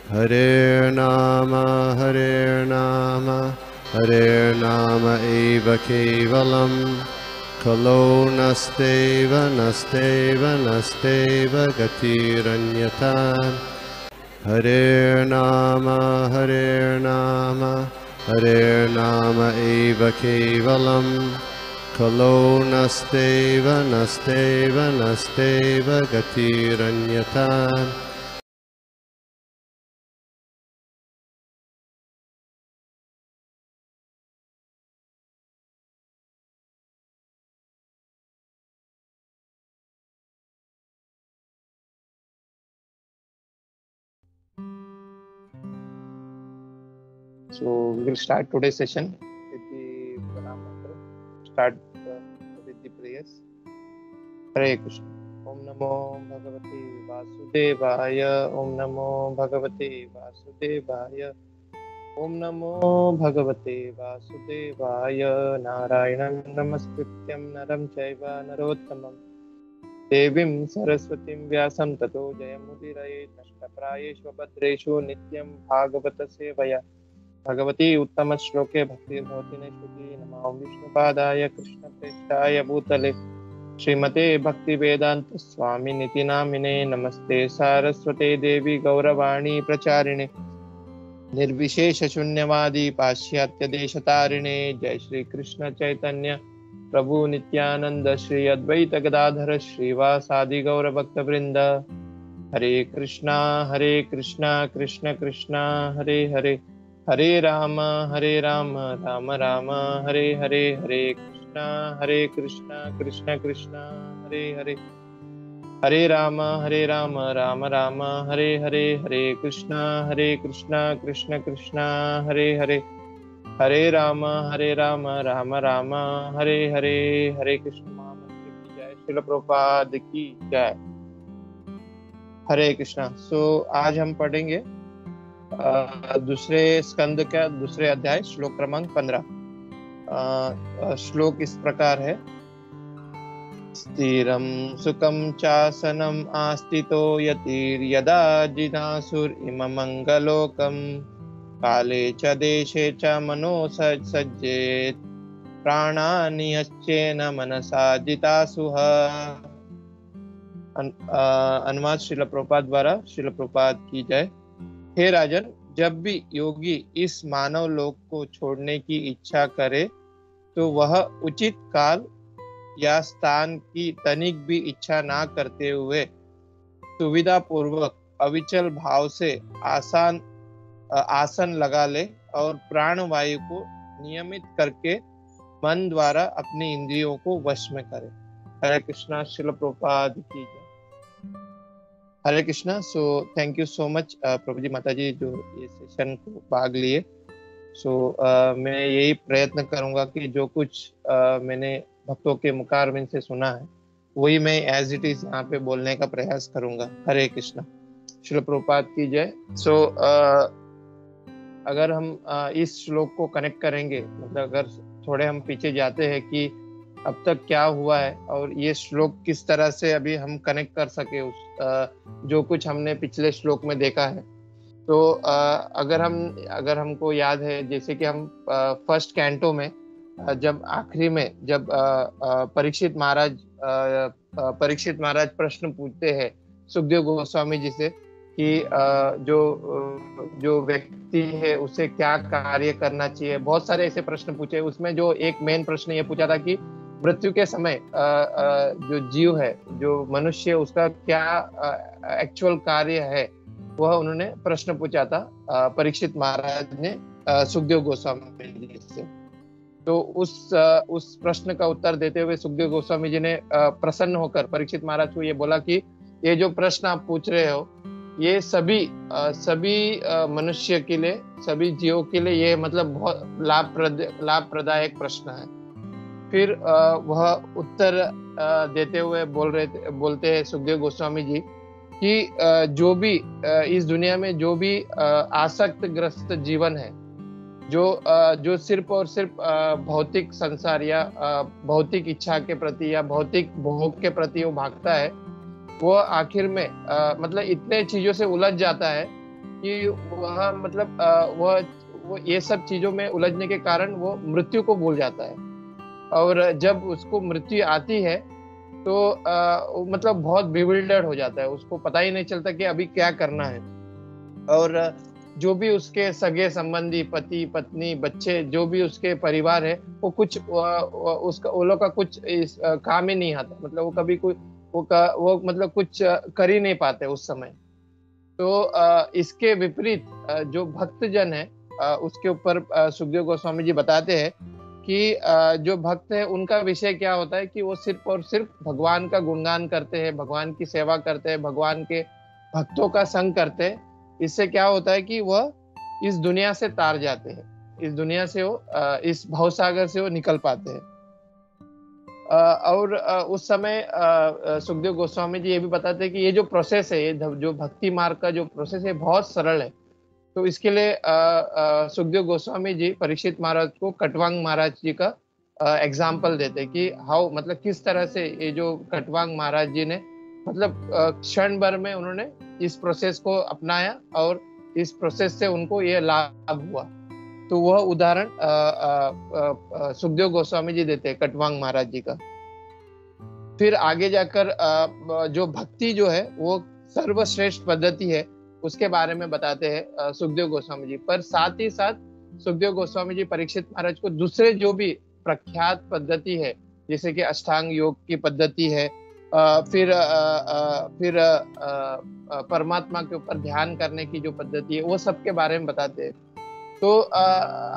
Hare Nama Hare Nama eva kevalam Kalo nasteva nasteva nasteva gatiranyata Hare Nama Hare Nama eva kevalam Kalo nasteva nasteva nasteva gatiranyata So we will start today's session with the Pranam Mantra. Start with the prayers. Hare Krishna. Om Namo Bhagavate Vasudevaya. Om Namo Bhagavate Vasudevaya. Om Namo Bhagavate Vasudevaya. Narayanam Namaskrityam Naram Chaiva Narottamam. Devim Saraswatim Vyasam Tato Jayamudiraye Nashtaprayeshva Bhadreshu Nityam Bhagavata Sevaya. Bhagwati उत्तम श्लोके भक्तिर्भवति नैष्ठिकी नमो विष्णुपादाय कृष्णप्रेष्ठाय भूतले श्रीमते भक्ति वेदांत स्वामी निति नामिने नमस्ते सारस्वते देवी गौरवाणी प्रचारिणे निर्विशेष शून्यवादी पाश्चात्य देशतारिणे जय श्री कृष्ण चैतन्य प्रभु नित्यानंद श्री अद्वैत गदाधर श्रीवासादि गौर भक्त वृंद हरे कृष्णा कृष्ण कृष्णा हरे हरे हरे राम राम राम हरे हरे हरे कृष्णा कृष्ण कृष्ण हरे हरे हरे राम राम राम हरे हरे हरे कृष्णा कृष्ण कृष्ण हरे हरे हरे राम राम राम हरे हरे हरे कृष्ण महामंत्र की जय। श्रील प्रभुपाद की जय। हरे कृष्णा। आज हम पढ़ेंगे दूसरे स्कंद का दूसरे अध्याय श्लोक क्रमांक 15। श्लोक इस प्रकार है। स्थिरं सुखं चासनम् आस्थितो यतिर्यदा जिनासुर इममङ्गलोकं काले च देशे च मनो सज्जेत प्राणानि यश्चेन मनसा जितासुः। अनुवाद श्रील प्रभुपाद द्वारा। श्रील प्रभुपाद की जय। हे राजन, जब भी योगी इस मानव लोक को छोड़ने की इच्छा करे तो वह उचित काल या स्थान की तनिक भी इच्छा ना करते हुए सुविधा पूर्वक अविचल भाव से आसन लगा ले और प्राण वायु को नियमित करके मन द्वारा अपनी इंद्रियों को वश में करे। हरे कृष्णा। श्रील प्रभुपाद की जय। Hare Krishna. Thank you so much प्रभु जी माता जी जो ये सेशन को भाग लिए। मैं यही प्रयत्न करूंगा कि जो कुछ मैंने भक्तों के मुखारविंद से सुना है वही मैं एज इट इज यहाँ पे बोलने का प्रयास करूंगा। हरे कृष्णा। श्रील प्रभुपाद की जय। अगर हम इस श्लोक को कनेक्ट करेंगे, मतलब अगर थोड़े हम पीछे जाते हैं कि अब तक क्या हुआ है और ये श्लोक किस तरह से अभी हम कनेक्ट कर सके उस जो कुछ हमने पिछले श्लोक में देखा है। तो अगर हमको याद है, जैसे कि हम फर्स्ट कैंटो में जब आखिरी में जब परीक्षित महाराज प्रश्न पूछते हैं सुखदेव गोस्वामी जी से कि जो व्यक्ति है उसे क्या कार्य करना चाहिए। बहुत सारे ऐसे प्रश्न पूछे। उसमें जो एक मेन प्रश्न ये पूछा था कि मृत्यु के समय जो जीव है, जो मनुष्य, उसका क्या एक्चुअल कार्य है, वह उन्होंने प्रश्न पूछा था परीक्षित महाराज ने सुखदेव गोस्वामी जी से। तो उस प्रश्न का उत्तर देते हुए सुखदेव गोस्वामी जी ने प्रसन्न होकर परीक्षित महाराज को ये बोला कि ये जो प्रश्न आप पूछ रहे हो ये सभी मनुष्य के लिए, सभी जीवों के लिए ये मतलब बहुत लाभप्रदायक प्रश्न है। फिर वह उत्तर देते हुए बोलते हैं सुखदेव गोस्वामी जी कि जो भी इस दुनिया में जो भी आसक्त ग्रस्त जीवन है, जो सिर्फ और सिर्फ भौतिक संसार या भौतिक इच्छा के प्रति या भौतिक भोग के प्रति वो भागता है, वो आखिर में मतलब इतने चीजों से उलझ जाता है कि वह मतलब वो ये सब चीजों में उलझने के कारण वो मृत्यु को भूल जाता है। और जब उसको मृत्यु आती है तो वो मतलब बहुत बिविल्डर्ड हो जाता है, उसको पता ही नहीं चलता कि अभी क्या करना है। और जो भी उसके सगे संबंधी, पति पत्नी, बच्चे, जो भी उसके परिवार है, वो कुछ उसका वो लोग का कुछ इस काम ही नहीं आता, मतलब वो कभी कोई वो मतलब कुछ कर ही नहीं पाते उस समय। तो इसके विपरीत जो भक्त जन है, उसके ऊपर सुखदेव गोस्वामी जी बताते हैं कि जो भक्त है उनका विषय क्या होता है कि वो सिर्फ और सिर्फ भगवान का गुणगान करते हैं, भगवान की सेवा करते हैं, भगवान के भक्तों का संग करते हैं। इससे क्या होता है कि वह इस दुनिया से तार जाते हैं, इस दुनिया से वो इस भवसागर से वो निकल पाते हैं। और उस समय सुखदेव गोस्वामी जी ये भी बताते हैं कि ये जो प्रोसेस है, ये जो भक्ति मार्ग का जो प्रोसेस है बहुत सरल है। तो इसके लिए सुखदेव गोस्वामी जी परीक्षित महाराज को कटवांग महाराज जी का एग्जाम्पल देते हैं कि हाउ, मतलब किस तरह से ये जो कटवांग महाराज जी ने मतलब क्षण भर में उन्होंने इस प्रोसेस को अपनाया और इस प्रोसेस से उनको ये लाभ हुआ। तो वह उदाहरण सुखदेव गोस्वामी जी देते हैं कटवांग महाराज जी का। फिर आगे जाकर जो भक्ति जो है वो सर्वश्रेष्ठ पद्धति है, उसके बारे में बताते हैं सुखदेव गोस्वामी जी। पर साथ ही साथ सुखदेव गोस्वामी जी परीक्षित महाराज को दूसरे जो भी प्रख्यात पद्धति है, जैसे कि अष्टांग योग की पद्धति है, फिर परमात्मा के ऊपर ध्यान करने की जो पद्धति है, वो सब के बारे में बताते हैं। तो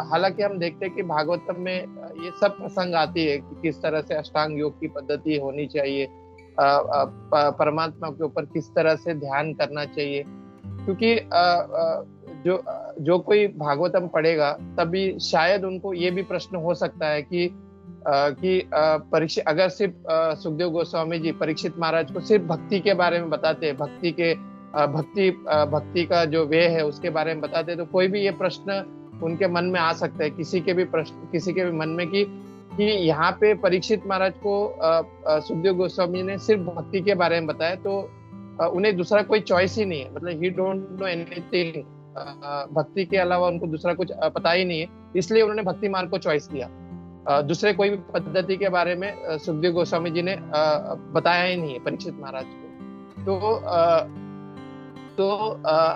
हालांकि हम देखते हैं कि भागवतम में ये सब प्रसंग आती है कि किस तरह से अष्टांग योग की पद्धति होनी चाहिए, परमात्मा के ऊपर किस तरह से ध्यान करना चाहिए। क्योंकि जो कोई भागवतम पढ़ेगा तभी शायद उनको ये भी प्रश्न हो सकता है कि परीक्षित, अगर सिर्फ सुखदेव गोस्वामी जी परीक्षित महाराज को सिर्फ भक्ति के बारे में बताते हैं, भक्ति का जो वे है उसके बारे में बताते हैं, तो कोई भी ये प्रश्न उनके मन में आ सकता है, किसी के भी मन में कि यहाँ पे परीक्षित महाराज को सुखदेव गोस्वामी ने सिर्फ भक्ति के बारे में बताया, तो उन्हें दूसरा कोई चॉइस ही नहीं है, मतलब ही डोंट नो एनीथिंग, भक्ति के अलावा उनको दूसरा कुछ पता ही नहीं है, इसलिए उन्होंने भक्ति मार्ग को चॉइस किया। दूसरे कोई भी पद्धति के बारे में सुखदेव गोस्वामी जी ने बताया ही नहीं है परीक्षित महाराज को। तो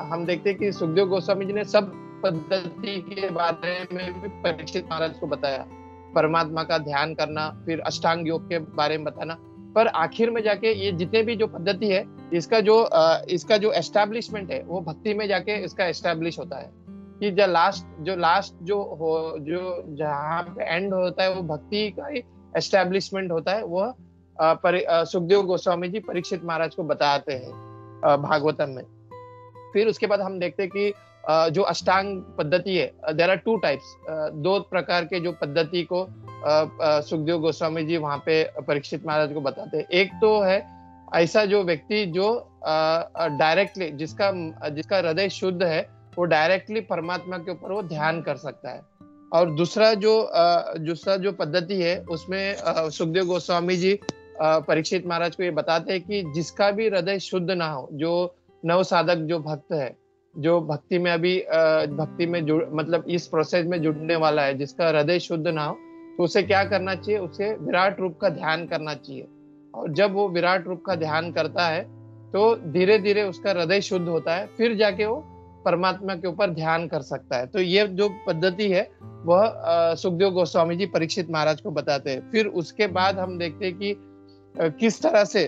हम देखते हैं कि सुखदेव गोस्वामी जी ने सब पद्धति के बारे में भी परीक्षित महाराज को बताया, परमात्मा का ध्यान करना, फिर अष्टांग योग के बारे में बताना। पर आखिर में जाके ये जितने भी जो पद्धति है, इसका जो एस्टैब्लिशमेंट है वो भक्ति में जाके इसका एस्टैब्लिश होता है कि जो जहाँ पे एंड होता है वो भक्ति का ही एस्टैब्लिशमेंट होता है। वो सुखदेव गोस्वामी जी परीक्षित महाराज को बताते हैं भागवतम में। फिर उसके बाद हम देखते हैं कि जो अष्टांग पद्धति है, देयर आर टू टाइप्स, दो प्रकार के जो पद्धति को सुखदेव गोस्वामी जी वहां पे परीक्षित महाराज को बताते हैं। एक तो है ऐसा जो व्यक्ति जो डायरेक्टली, जिसका हृदय शुद्ध है, वो डायरेक्टली परमात्मा के ऊपर वो ध्यान कर सकता है। और दूसरा जो पद्धति है उसमें सुखदेव गोस्वामी जी परीक्षित महाराज को ये बताते हैं कि जिसका भी हृदय शुद्ध ना हो, जो नव साधक जो भक्त है, जो भक्ति में अभी मतलब इस प्रोसेस में जुड़ने वाला है, जिसका हृदय शुद्ध ना हो, तो उसे क्या करना चाहिए, उसे विराट रूप का ध्यान करना चाहिए। और जब वो विराट रूप का ध्यान करता है तो धीरे धीरे उसका हृदय शुद्ध होता है, फिर जाके वो परमात्मा के ऊपर ध्यान कर सकता है। तो ये जो पद्धति है वह सुखदेव गोस्वामी जी परीक्षित महाराज को बताते हैं। फिर उसके बाद हम देखते हैं कि किस तरह से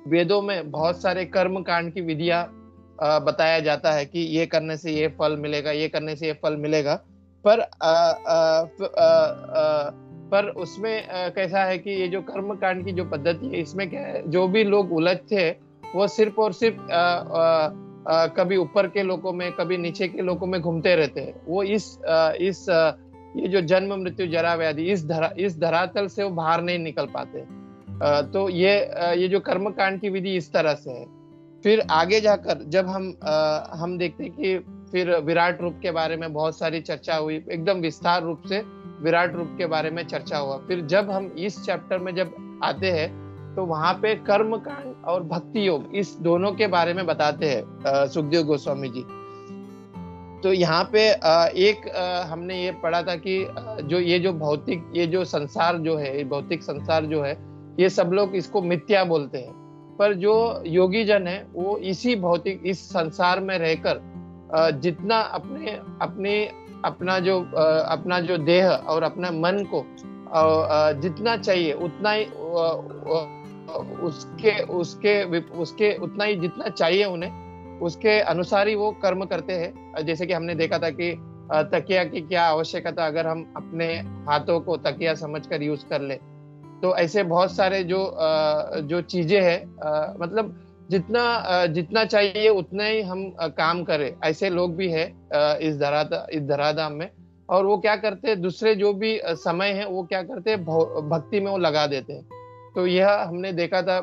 वेदों में बहुत सारे कर्म कांड की विधियां बताया जाता है कि ये करने से ये फल मिलेगा, ये करने से ये फल मिलेगा। पर उसमें कैसा है कि ये जो कर्म कांड की जो पद्धति है, इसमें क्या है, जो भी लोग उलझते हैं वो सिर्फ और सिर्फ कभी ऊपर के लोकों में, कभी नीचे के लोकों में घूमते रहते हैं। वो ये जो जन्म मृत्यु जरा व्याधि, इस धरातल से वो बाहर नहीं निकल पाते। तो ये जो कर्म कांड की विधि इस तरह से है। फिर आगे जाकर जब हम देखते हैं कि फिर विराट रूप के बारे में बहुत सारी चर्चा हुई, एकदम विस्तार रूप से विराट रूप के बारे में चर्चा हुआ। फिर जब हम इस चैप्टर में जब आते हैं तो वहां पे कर्म कांड और भक्ति योग, इस दोनों के बारे में बताते हैं सुखदेव गोस्वामी जी। तो यहाँ पे एक हमने ये पढ़ा था कि जो भौतिक, ये जो संसार जो है, ये भौतिक संसार जो है, ये सब लोग इसको मिथ्या बोलते हैं। पर जो योगी जन है वो इसी भौतिक इस संसार में रहकर जितना अपने अपने अपना जो देह और अपना मन को जितना चाहिए उतना ही उसके उतना ही जितना चाहिए उन्हें, उसके अनुसार ही वो कर्म करते हैं। जैसे कि हमने देखा था कि तकिया की क्या आवश्यकता, अगर हम अपने हाथों को तकिया समझकर यूज कर ले, तो ऐसे बहुत सारे जो चीजें हैं, मतलब जितना चाहिए उतना ही हम काम करें, ऐसे लोग भी है इस धराधाम में। और वो क्या करते हैं, दूसरे जो भी समय है वो क्या करते हैं, भक्ति में वो लगा देते हैं। तो यह हमने देखा था,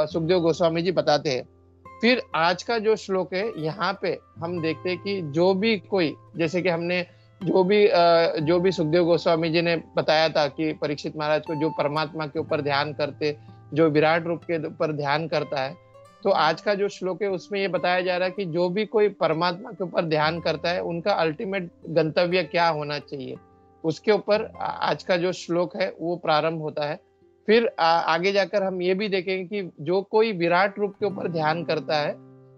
सुखदेव गोस्वामी जी बताते हैं। फिर आज का जो श्लोक है, यहाँ पे हम देखते हैं कि जो भी कोई, जैसे कि हमने जो भी सुखदेव गोस्वामी जी ने बताया था कि परीक्षित महाराज को जो परमात्मा के ऊपर ध्यान करते, जो विराट रूप के ऊपर ध्यान करता है, तो आज का जो श्लोक है उसमें ये बताया जा रहा है कि जो भी कोई परमात्मा के ऊपर ध्यान करता है, उनका अल्टीमेट गंतव्य क्या होना चाहिए, उसके ऊपर आज का जो श्लोक है वो प्रारंभ होता है। फिर आगे जाकर हम ये भी देखेंगे कि जो कोई विराट रूप के ऊपर ध्यान करता है,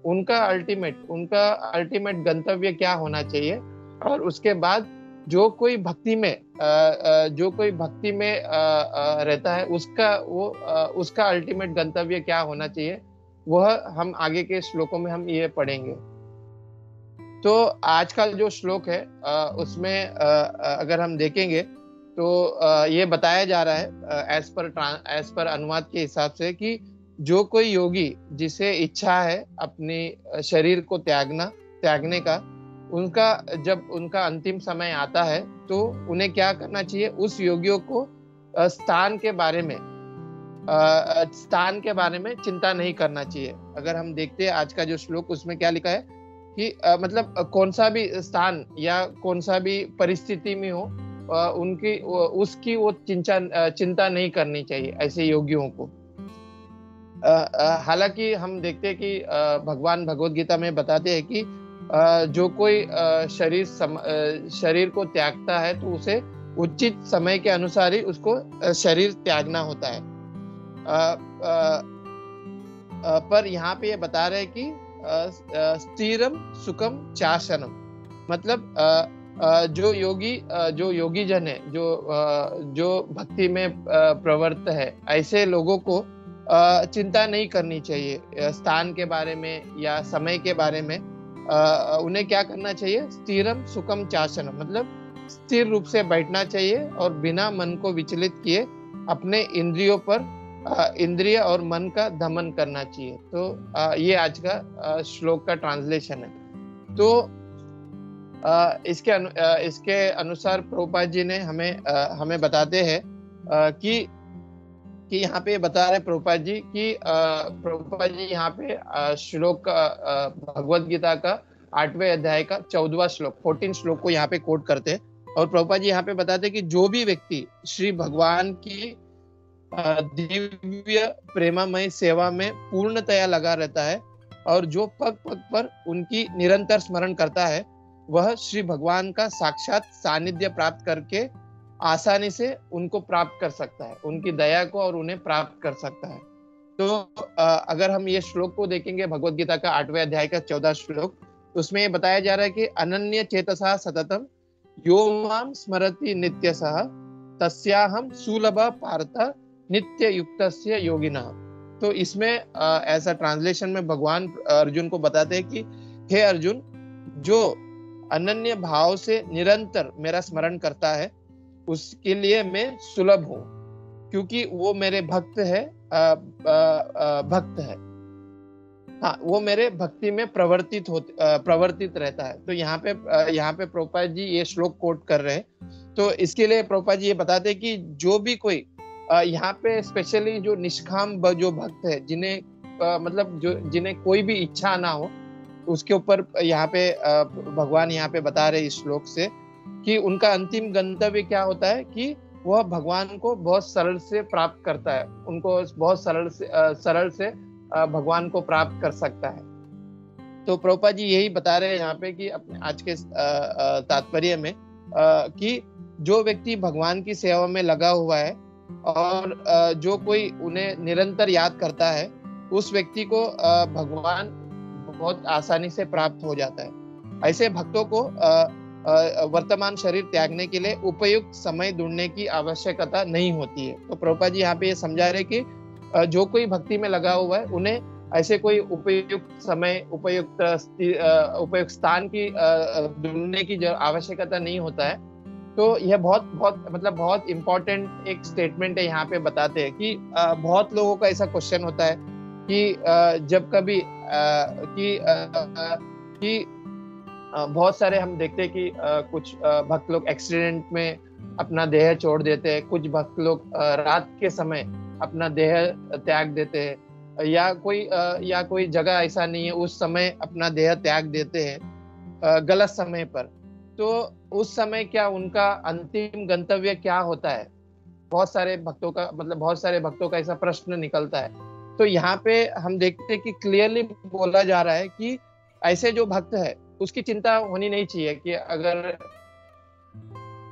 उनका अल्टीमेट गंतव्य क्या होना चाहिए। और उसके बाद जो कोई भक्ति में रहता है, उसका अल्टीमेट गंतव्य क्या होना चाहिए, वह हम आगे के श्लोकों में हम ये पढ़ेंगे। तो आज का जो श्लोक है उसमें अगर हम देखेंगे तो ये बताया जा रहा है एज पर अनुवाद के हिसाब से कि जो कोई योगी जिसे इच्छा है अपने शरीर को त्यागने का, जब उनका अंतिम समय आता है तो उन्हें क्या करना चाहिए, उस योगियों को स्थान के बारे में चिंता नहीं करना चाहिए। अगर हम देखते हैं आज का जो श्लोक, उसमें क्या लिखा है कि मतलब कौन सा भी स्थान या कौन सा भी परिस्थिति में हो, उसकी वो चिंता नहीं करनी चाहिए ऐसे योगियों को। हालांकि हम देखते हैं कि भगवान भगवत गीता में बताते हैं कि जो कोई शरीर को त्यागता है तो उसे उचित समय के अनुसार ही उसको शरीर त्यागना होता है। पर यहाँ पे ये बता रहे हैं कि स्थिरम सुखम चाशनम, मतलब जो योगी जन है, जो भक्ति में प्रवृत्त है, ऐसे लोगों को चिंता नहीं करनी चाहिए स्थान के बारे में या समय के बारे में। उन्हें क्या करना चाहिए, स्थिरम सुखम चाशनम, मतलब स्थिर रूप से बैठना चाहिए और बिना मन को विचलित किए अपने इंद्रिय और मन का दमन करना चाहिए। तो ये आज का श्लोक का ट्रांसलेशन है। तो इसके अनुसार प्रभुपाद जी ने हमें बताते हैं कि यहाँ पे बता रहे प्रभुपाद जी कि प्रभुपाद जी यहाँ पे श्लोक भगवत गीता का 8वें अध्याय का 14वां श्लोक 14 श्लोक को यहाँ पे कोट करते हैं। और प्रभुपाद जी यहाँ पे बताते हैं कि जो भी व्यक्ति श्री भगवान की दिव्य प्रेममय सेवा में पूर्णतया लगा रहता है और जो पग पग पर उनकी निरंतर स्मरण करता है, वह श्री भगवान का साक्षात सानिध्य प्राप्त करके आसानी से उनको प्राप्त कर सकता है, उनकी दया को और उन्हें प्राप्त कर सकता है। तो अगर हम ये श्लोक को देखेंगे, भगवत गीता का 8वें अध्याय का 14 श्लोक, उसमें ये बताया जा रहा है कि अनन्य चेतसा सततम यो माम स्मरति नित्यसः तस्याहम सुलभ पार्थ नित्य युक्तस्य योगिनः। तो इसमें ऐसा ट्रांसलेशन में भगवान अर्जुन को बताते हैं कि हे अर्जुन, जो अनन्य भाव से निरंतर मेरा स्मरण करता है उसके लिए मैं सुलभ हूँ, क्योंकि वो मेरे भक्त है। हाँ, वो मेरे भक्ति में प्रवर्तित रहता है। तो यहाँ पे प्रभुपाद जी ये श्लोक कोट कर रहे हैं। तो इसके लिए प्रभुपाद जी ये बताते हैं कि जो भी कोई यहाँ पे स्पेशली जो निष्काम जो भक्त है, जिन्हें कोई भी इच्छा ना हो, उसके ऊपर यहाँ पे भगवान यहाँ पे बता रहे इस श्लोक से कि उनका अंतिम गंतव्य क्या होता है, कि वह भगवान को बहुत सरल से प्राप्त करता है, उनको बहुत सरल से भगवान को प्राप्त कर सकता है। तो प्रभुपाद जी यही बता रहे हैं यहाँ पे कि अपने आज के तात्पर्य में कि जो व्यक्ति भगवान की सेवा में लगा हुआ है और जो कोई उन्हें निरंतर याद करता है, उस व्यक्ति को भगवान बहुत आसानी से प्राप्त हो जाता है। ऐसे भक्तों को वर्तमान शरीर त्यागने के लिए उपयुक्त समय ढूंढने की आवश्यकता नहीं होती है। तो प्रभुपाद जी यहाँ पे ये समझा रहे कि जो कोई भक्ति में लगा हुआ है, उन्हें ऐसे कोई उपयुक्त समय, उपयुक्त स्थान की ढूंढने की आवश्यकता नहीं होता है। तो यह बहुत बहुत मतलब बहुत इम्पोर्टेंट एक स्टेटमेंट है। यहाँ पे बताते हैं कि बहुत लोगों का ऐसा क्वेश्चन होता है कि जब कभी कि बहुत सारे हम देखते हैं कि कुछ भक्त लोग एक्सीडेंट में अपना देह छोड़ देते हैं, कुछ भक्त लोग रात के समय अपना देह त्याग देते हैं, या कोई जगह ऐसा नहीं है उस समय अपना देह त्याग देते हैं गलत समय पर। तो उस समय क्या उनका अंतिम गंतव्य क्या होता है? बहुत सारे भक्तों का ऐसा प्रश्न निकलता है। तो यहाँ पे हम देखते हैं कि क्लियरली बोला जा रहा है कि ऐसे जो भक्त है उसकी चिंता होनी नहीं चाहिए कि अगर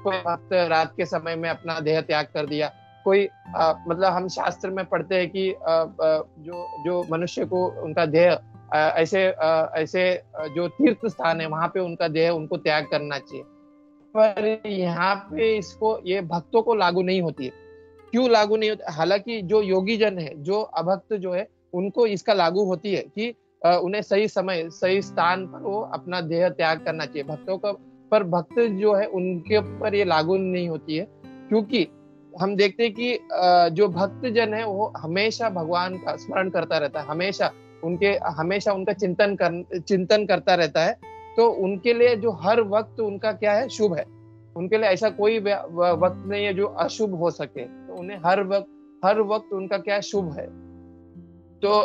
कोई भक्त रात के समय में अपना देह त्याग कर दिया। कोई हम शास्त्र में पढ़ते हैं कि जो मनुष्य को उनका देह ऐसे जो तीर्थ स्थान है वहां पे उनका देह उनको त्याग करना चाहिए। पर यहाँ पे ये भक्तों को लागू नहीं होती है। क्यों लागू नहीं होती? हालांकि जो योगी जन है, जो अभक्त जो है, उनको इसका लागू होती है कि उन्हें सही समय सही स्थान पर वो अपना देह त्याग करना चाहिए भक्तों का। पर भक्त जो है उनके ऊपर ये लागू नहीं होती है, क्योंकि हम देखते हैं कि जो भक्त जन है वो हमेशा भगवान का स्मरण करता रहता है, हमेशा उनका चिंतन करता रहता है। तो उनके लिए जो हर वक्त उनका क्या है, शुभ है। उनके लिए ऐसा कोई वक्त नहीं है जो अशुभ हो सके। तो उन्हें हर वक्त उनका क्या शुभ है। तो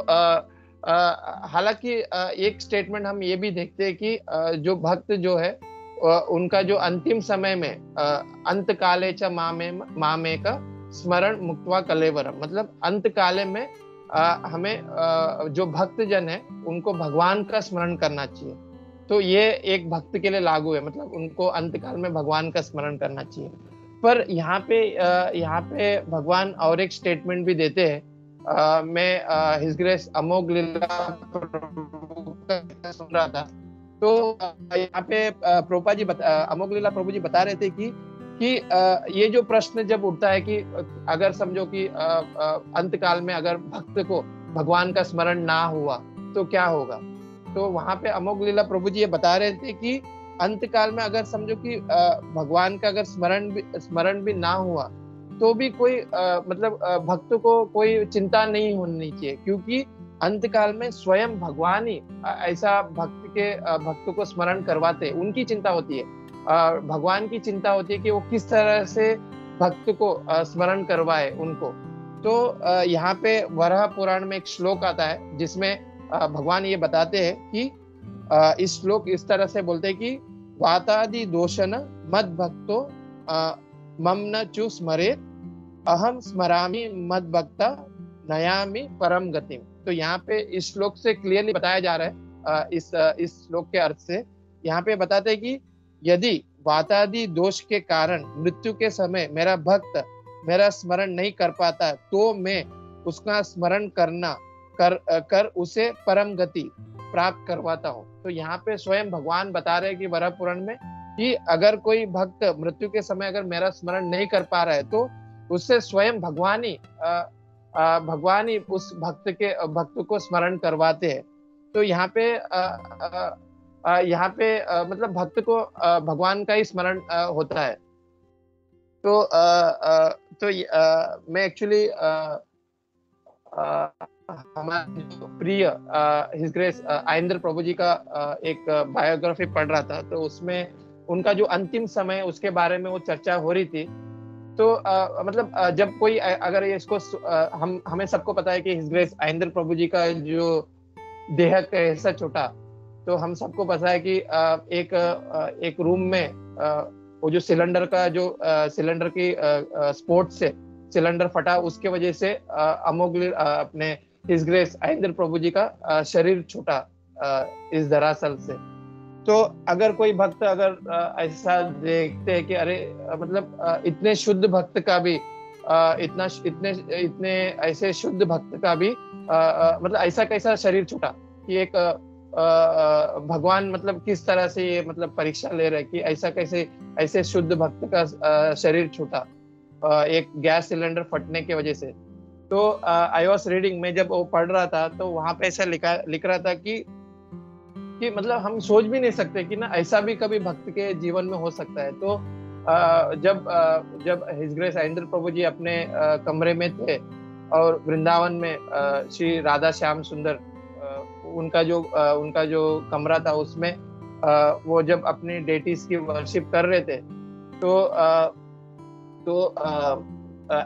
हालांकि एक स्टेटमेंट हम ये भी देखते हैं कि जो भक्त जो है उनका जो अंतिम समय में अंत काले च मामे का स्मरण मुक्त्वा कलेवरम, मतलब अंत काले में हमें जो भक्त जन है उनको भगवान का स्मरण करना चाहिए। तो ये एक भक्त के लिए लागू है, मतलब उनको अंत काल में भगवान का स्मरण करना चाहिए। पर यहाँ पे भगवान और एक स्टेटमेंट भी देते हैं। मैं हिज ग्रेस अमोघ लीला सुन रहा था। तो यहाँ पे प्रभुपाद जी अमोघ लीला प्रभु जी बता रहे थे कि ये जो प्रश्न जब उठता है कि अगर समझो कि अंत काल में अगर भक्त को भगवान का स्मरण ना हुआ तो क्या होगा। तो वहां पे अमोघ लीला प्रभु जी ये बता रहे थे कि अंत काल में अगर समझो कि भगवान का अगर स्मरण भी ना हुआ तो भी कोई भक्त को कोई चिंता नहीं होनी चाहिए, क्योंकि अंत काल में स्वयं भगवान ही ऐसा भक्त को स्मरण करवाते हैं। उनकी चिंता होती है, भगवान की चिंता होती है कि वो किस तरह से भक्त को स्मरण करवाए उनको। तो यहाँ पे वराह पुराण में एक श्लोक आता है जिसमें भगवान ये बताते हैं कि इस श्लोक इस तरह से बोलते हैं कि वातादि दोषन मद भक्तो मम न चु स्मरेत अहम स्मरामि मद भक्ता नयामि परम गतिम। तो यहाँ पे इस श्लोक से क्लियरली बताया जा रहा है, इस श्लोक के अर्थ से यहाँ पे बताते हैं कि यदि वातादि दोष के कारण मृत्यु के समय मेरा भक्त मेरा स्मरण नहीं कर पाता तो मैं उसका स्मरण कर उसे परम गति प्राप्त करवाता हूँ। तो यहाँ पे स्वयं भगवान बता रहे हैं कि वराह पुराण में कि अगर कोई भक्त मृत्यु के समय अगर मेरा स्मरण नहीं कर पा रहा है तो उससे स्वयं भगवान ही उस भक्त को स्मरण करवाते हैं। तो यहाँ पे मतलब भक्त को भगवान का ही स्मरण होता है। तो मैं एक्चुअली हमारे जो प्रिय हिज ग्रेस आइंदर प्रभु जी का एक बायोग्राफी पढ़ रहा था। तो उसमें उनका जो अंतिम समय उसके बारे में वो चर्चा हो रही थी। तो जब कोई अगर इसको हमें सबको पता है कि हिज ग्रेस आइंदर प्रभु जी का जो देह कैसा छोटा, तो हम सबको पता है कि एक रूम में वो जो सिलेंडर की स्पोर्ट से सिलेंडर फटा, उसके वजह से अपने हिज ग्रेस आइंदर प्रभु जी का शरीर छोटा। इस दरअसल से। तो अगर कोई भक्त अगर ऐसा देखते हैं कि अरे मतलब इतने शुद्ध भक्त का भी इतना इतने इतने ऐसे शुद्ध भक्त का भी मतलब ऐसा कैसा शरीर छूटा, कि एक भगवान मतलब किस तरह से ये मतलब परीक्षा ले रहे कि ऐसा कैसे ऐसे शुद्ध भक्त का शरीर छूटा एक गैस सिलेंडर फटने की वजह से। तो आई वॉज रीडिंग, मैं जब वो पढ़ रहा था तो वहां पे ऐसा लिख रहा था कि मतलब हम सोच भी नहीं सकते कि ना ऐसा भी कभी भक्त के जीवन में हो सकता है। तो जब हिज ग्रेस आइंद्र प्रभु जी अपने कमरे में थे और वृंदावन में श्री राधा श्याम सुंदर उनका जो कमरा था उसमें वो जब अपनी डेटीज की वर्शिप कर रहे थे, तो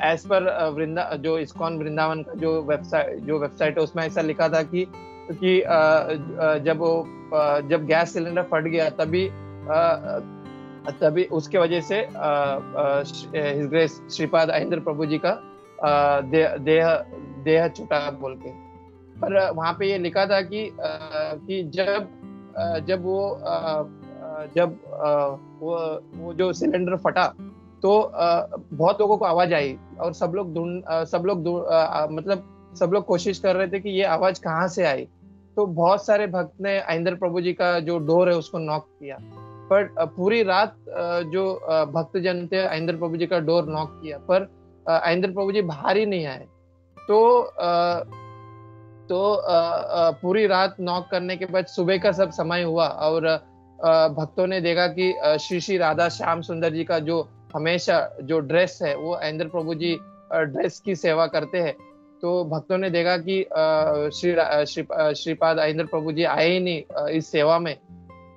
एज पर जो इस्कॉन वृंदावन का जो वेबसाइट है उसमें ऐसा लिखा था कि जब गैस सिलेंडर फट गया तभी उसके वजह से हिज ग्रेस श्रीपाद आइंद्र प्रभु जी का देह छूटा बोल के। पर वहां पे ये लिखा था कि जब वो जो सिलेंडर फटा तो बहुत लोगों को आवाज आई और सब लोग कोशिश कर रहे थे कि ये आवाज कहाँ से आई। तो बहुत सारे भक्त ने आइंद्र प्रभु जी का जो डोर है उसको नॉक किया, पर पूरी रात जो भक्त जन थे आइंद्र प्रभु जी का डोर नॉक किया, पर आइंद्र प्रभु जी बाहर ही नहीं आए। तो पूरी रात नॉक करने के बाद सुबह का सब समय हुआ और भक्तों ने देखा कि श्री राधा श्याम सुंदर जी का जो हमेशा जो ड्रेस है वो आइंद्र प्रभु जी ड्रेस की सेवा करते हैं। तो भक्तों ने देखा कि श्रीपाद आइंद्र प्रभु जी आए ही नहीं इस सेवा में।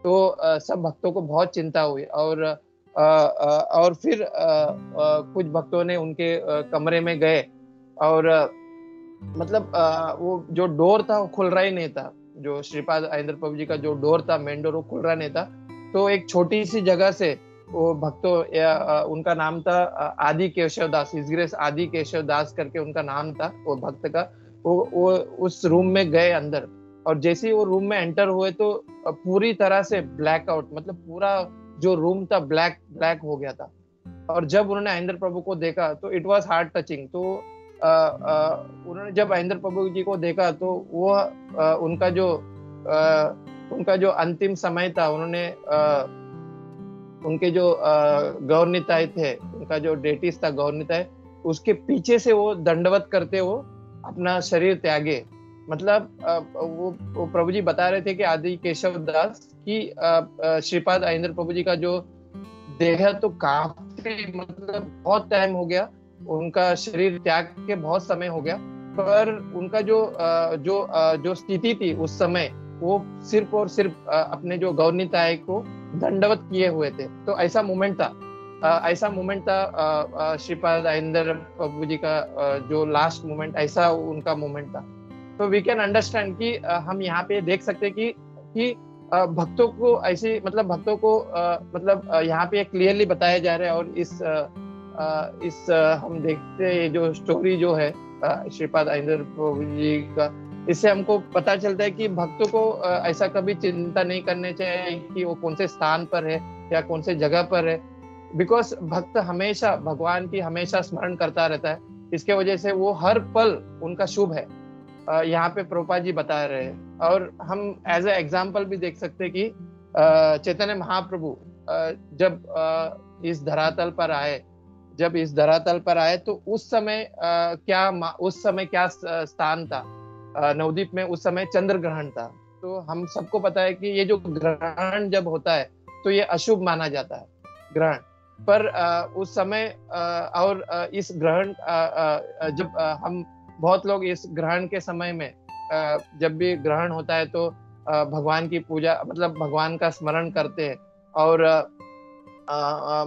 तो सब भक्तों को बहुत चिंता हुई और फिर कुछ भक्तों ने उनके कमरे में गए और मतलब वो जो डोर था वो खुल रहा ही नहीं था। जो श्रीपाद आइंद्र प्रभु जी का जो डोर था, मेन डोर, वो खुल रहा नहीं था। तो एक छोटी सी जगह से वो भक्तों उनका नाम था आदि केशव दास, हिज ग्रेस आदि केशव दास करके उनका नाम था वो भक्त का। वो उस रूम में गए अंदर, और जैसे ही वो रूम में एंटर हुए तो पूरी तरह से ब्लैकआउट, मतलब पूरा जो रूम था ब्लैक हो गया था। और जब उन्होंने आइंद्र प्रभु को देखा तो इट वाज हार्ट टचिंग। तो उन्होंने जब आइंद्र प्रभु जी को देखा तो वो उनका जो अंतिम समय था, उन्होंने उनके जो गौरनिताय थे, उनका जो डेटिस था गौरनिताय, उसके पीछे से वो दंडवत करते वो अपना शरीर त्यागे। मतलब वो प्रभु जी बता रहे थे कि आदि केशव दास की श्रीपाद आइंद्र प्रभु जी का जो देह तो काफी मतलब बहुत टाइम हो गया, उनका शरीर त्याग के बहुत समय हो गया, पर उनका जो स्थिति थी उस समय वो सिर्फ और सिर्फ अपने जो गौरनिताय को दंडवत किए हुए थे। तो ऐसा मोमेंट था श्रीपाद आइंद्र प्रभु जी का जो लास्ट मोमेंट, ऐसा उनका मोमेंट था। तो वी कैन अंडरस्टैंड कि हम यहाँ पे देख सकते हैं कि भक्तों को ऐसे मतलब भक्तों को मतलब यहाँ पे क्लियरली बताया जा रहा है। और इस हम देखते हैं जो स्टोरी जो है श्रीपाद आइंद्र प्रभु जी का, इससे हमको पता चलता है कि भक्तों को ऐसा कभी चिंता नहीं करनी चाहिए कि वो कौन से स्थान पर है या कौन से जगह पर है, बिकॉज भक्त हमेशा भगवान की हमेशा स्मरण करता रहता है। इसके वजह से वो हर पल उनका शुभ है, यहाँ पे प्रभुपाद जी बता रहे हैं। और हम एज ए एग्जाम्पल भी देख सकते हैं कि चैतन्य महाप्रभु जब इस धरातल पर आए तो उस समय क्या स्थान था नवदीप में। उस समय चंद्र ग्रहण था। तो हम सबको पता है कि ये जो ग्रहण जब होता है तो ये अशुभ माना जाता है ग्रहण। पर उस समय और इस ग्रहण जब हम बहुत लोग इस ग्रहण के समय में जब भी ग्रहण होता है तो भगवान की पूजा मतलब भगवान का स्मरण करते हैं और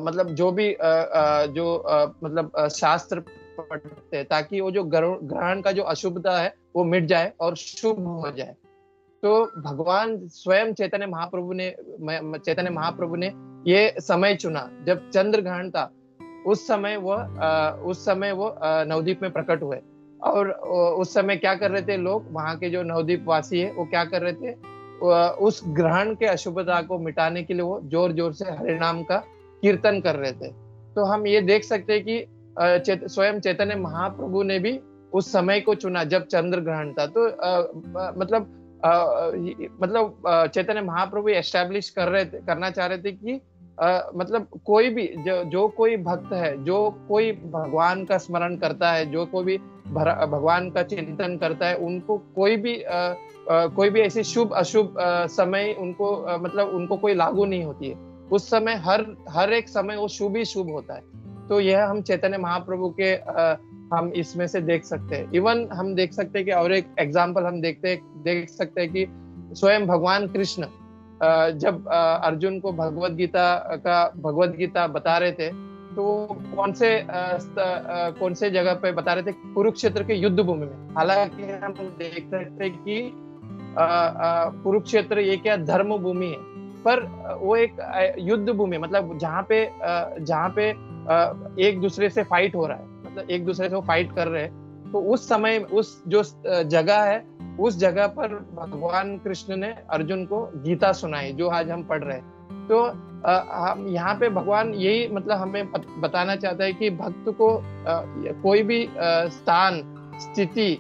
मतलब जो भी मतलब शास्त्र पढ़ते हैं ताकि वो जो ग्रहण का जो अशुभता है वो मिट जाए और शुभ हो जाए। तो भगवान स्वयं चैतन्य महाप्रभु ने ये समय चुना जब चंद्र ग्रहण था। उस समय वो नवदीप में प्रकट हुए। और उस समय क्या कर रहे थे लोग, वहां के जो नवदीप वासी है वो क्या कर रहे थे उस ग्रहण के अशुभता को मिटाने के लिए वो जोर जोर से हरे नाम का कीर्तन कर रहे थे। तो हम ये देख सकते हैं कि स्वयं चैतन्य महाप्रभु ने भी उस समय को चुना जब चंद्र ग्रहण था। तो मतलब चैतन्य महाप्रभु एस्टैब्लिश करना चाह रहे थे कि मतलब कोई भी जो कोई भक्त है, जो कोई भगवान का स्मरण करता है, जो कोई भी भगवान का चिंतन करता है, उनको कोई भी ऐसी शुभ अशुभ समय उनको मतलब उनको कोई लागू नहीं होती है। उस समय हर एक समय वो शुभ ही शुभ होता है। तो यह हम चैतन्य महाप्रभु के हम इसमें से देख सकते हैं। इवन हम देख सकते हैं कि और एक एग्जाम्पल हम देख सकते हैं कि स्वयं भगवान कृष्ण जब अर्जुन को भगवत गीता बता रहे थे, तो कौन से जगह पे बता रहे थे? कुरुक्षेत्र के युद्ध भूमि में। हालांकि हम देख सकते हैं कि कुरुक्षेत्र ये क्या धर्म भूमि है, पर वो एक युद्ध भूमि, मतलब जहाँ पे एक दूसरे से फाइट हो रहा है, मतलब एक दूसरे से वो फाइट कर रहे हैं। तो उस समय उस जो जगह है, उस जगह पर भगवान कृष्ण ने अर्जुन को गीता सुनाई, जो आज हम पढ़ रहे हैं। तो हम यहाँ पे भगवान यही मतलब हमें बताना चाहता है कि भक्त को कोई भी स्थान, स्थिति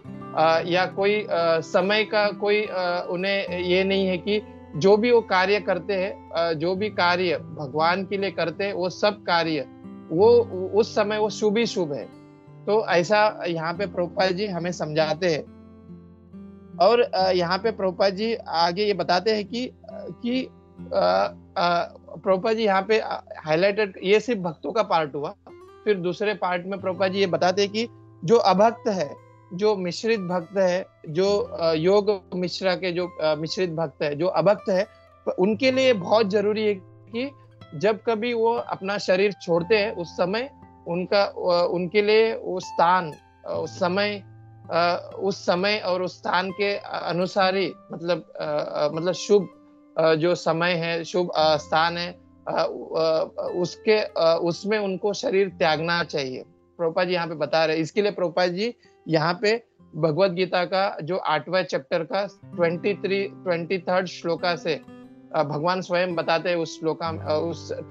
या कोई समय का कोई उन्हें ये नहीं है कि जो भी वो कार्य करते हैं, जो भी कार्य भगवान के लिए करते हैं, वो सब कार्य वो उस समय वो शुभ ही शुभ है। तो ऐसा यहाँ पे प्रभुपाद जी हमें समझाते हैं। और यहाँ पे प्रभुपाद जी आगे ये बताते हैं कि प्रभुपाद जी यहाँ पे हाईलाइटेड, ये सिर्फ भक्तों का पार्ट हुआ। फिर दूसरे पार्ट में प्रभुपाद जी ये बताते हैं कि जो अभक्त है, जो मिश्रित भक्त है, जो योग मिश्रा के जो मिश्रित भक्त है, जो अभक्त है, उनके लिए बहुत जरूरी है कि जब कभी वो अपना शरीर छोड़ते हैं, उस समय उनके लिए वो स्थान, उस समय और उस स्थान के अनुसार ही मतलब शुभ जो समय है, शुभ स्थान है, उसमें उनको शरीर त्यागना चाहिए। प्रभुपाद जी यहाँ पे बता रहे हैं। इसके लिए प्रभुपाद जी यहाँ पे भगवत गीता का जो 8वां चैप्टर का 23rd श्लोका से भगवान स्वयं बताते हैं। उस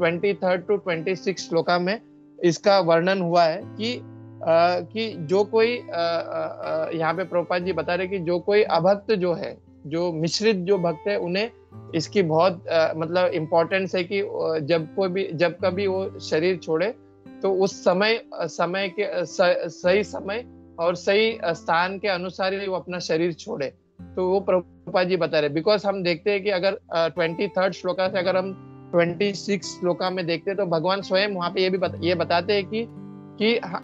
23rd to 26 श्लोका में इसका वर्णन हुआ है कि जो कोई यहाँ पे प्रभुपाद जी बता रहे कि जो कोई अभक्त जो है, जो मिश्रित जो भक्त है, उन्हें इसकी बहुत मतलब इम्पोर्टेंस है कि जब कभी वो शरीर छोड़े तो उस समय के सही समय और सही स्थान के अनुसार ही वो अपना शरीर छोड़े। तो वो प्रभुपाद जी बता रहे। बिकॉज हम देखते हैं कि अगर 23rd श्लोका से अगर हम 26 श्लोका में देखते हैं, तो भगवान स्वयं वहां पे ये बताते हैं कि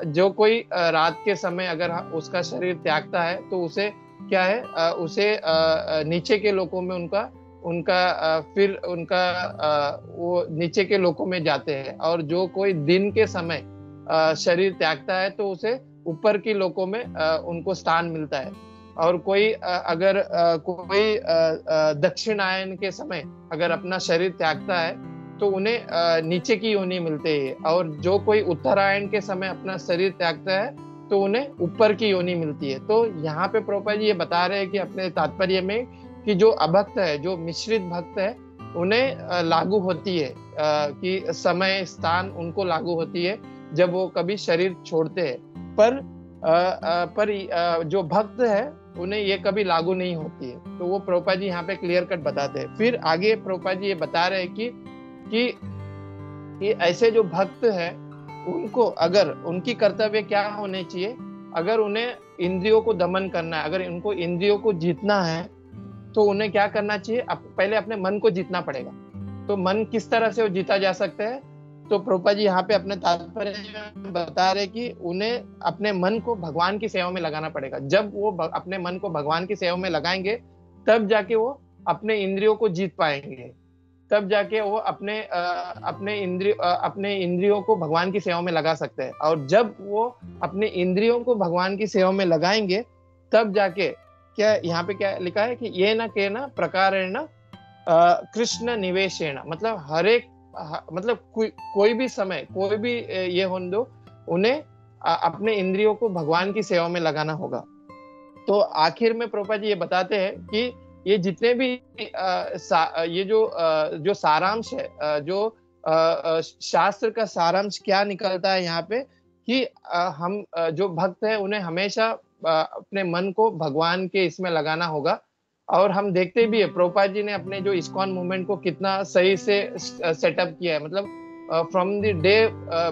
जो कोई रात के समय अगर उसका शरीर त्यागता है, तो उसे क्या है, उसे नीचे के लोकों में वो नीचे के लोकों में जाते हैं। और जो कोई दिन के समय शरीर त्यागता है, तो उसे ऊपर की लोकों में उनको स्थान मिलता है। और कोई अगर कोई दक्षिणायन के समय अगर अपना शरीर त्यागता है, तो उन्हें नीचे की योनि मिलती है। और जो कोई उत्तरायण के समय अपना शरीर त्यागता है, तो उन्हें ऊपर की योनि मिलती है। तो यहाँ पे प्रभुपाद जी ये बता रहे हैं कि अपने तात्पर्य में कि जो अभक्त है, जो मिश्रित भक्त है, उन्हें लागू होती है कि समय स्थान उनको लागू होती है जब वो कभी शरीर छोड़ते हैं। पर जो भक्त है, उन्हें ये कभी लागू नहीं होती है। तो वो प्रभुपाद जी यहाँ पे क्लियर कट बताते हैं। फिर आगे प्रभुपाद जी ये बता रहे हैं कि ऐसे जो भक्त है, उनको अगर उनकी कर्तव्य क्या होने चाहिए, अगर उन्हें इंद्रियों को दमन करना है, अगर उनको इंद्रियों को जीतना है, तो उन्हें क्या करना चाहिए? पहले अपने मन को जीतना पड़ेगा। तो मन किस तरह से वो जीता जा सकता है? तो प्रभुपाद जी यहाँ पे अपने तात्पर्य में बता रहे कि उन्हें अपने मन को भगवान की सेवा में लगाना पड़ेगा। जब वो अपने मन को भगवान की सेवा में लगाएंगे, तब जाके वो अपने इंद्रियों को जीत पाएंगे। तब जाके वो अपने इंद्रियों को भगवान की सेवा में लगा सकते हैं। और जब वो अपने इंद्रियों को भगवान की सेवा में लगाएंगे, तब जाके क्या यहाँ पे क्या लिखा है कि ये न के न प्रकारेण कृष्ण निवेशेण, मतलब हर एक मतलब कोई भी समय, कोई भी ये हो दो, उन्हें अपने इंद्रियों को भगवान की सेवा में लगाना होगा। तो आखिर में प्रभुपाद जी ये बताते हैं ये जितने भी ये जो सारांश है, जो शास्त्र का सारांश क्या निकलता है यहाँ पे कि हम जो भक्त है उन्हें हमेशा अपने मन को भगवान के इसमें लगाना होगा। और हम देखते भी है प्रभुपाद जी ने अपने जो इस्कॉन मूवमेंट को कितना सही से सेटअप किया है। मतलब from the day